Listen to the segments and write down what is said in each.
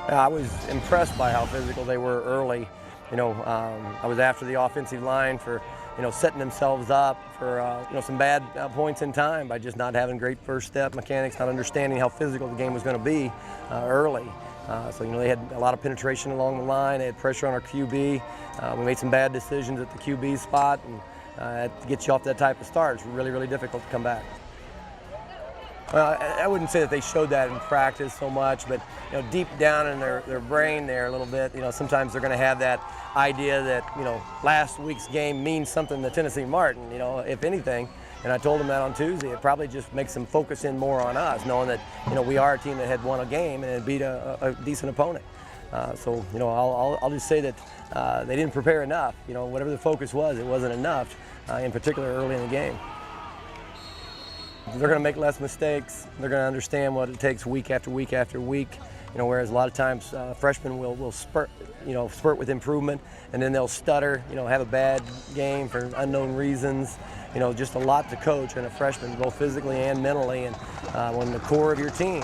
I was impressed by how physical they were early. I was after the offensive line for, setting themselves up for, some bad points in time by just not having great first step mechanics, not understanding how physical the game was going to be early. So they had a lot of penetration along the line. They had pressure on our QB. We made some bad decisions at the QB spot, and to get you off that type of start, it's really, really difficult to come back. Well, I wouldn't say that they showed that in practice so much, but deep down in their brain there a little bit, sometimes they're going to have that idea that last week's game means something to Tennessee Martin, if anything. And I told them that on Tuesday. It probably just makes them focus in more on us, knowing that we are a team that had won a game and beat a decent opponent. So I'll just say that they didn't prepare enough. Whatever the focus was, it wasn't enough, in particular early in the game. They're going to make less mistakes. They're going to understand what it takes week after week after week. Whereas a lot of times freshmen will spurt with improvement, and then they'll stutter, have a bad game for unknown reasons. Just a lot to coach in a freshman, both physically and mentally. And when the core of your team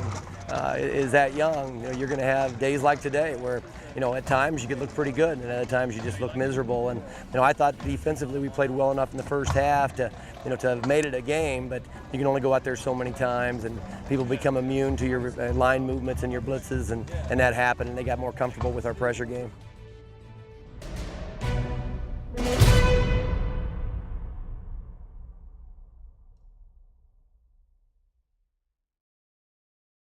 is that young, you're going to have days like today where, at times you could look pretty good, and at times you just look miserable. And I thought defensively we played well enough in the first half to have made it a game, but you can only go out there so many times, and people become immune to your line movements and your blitzes, and that happened, and they got more comfortable with our pressure game.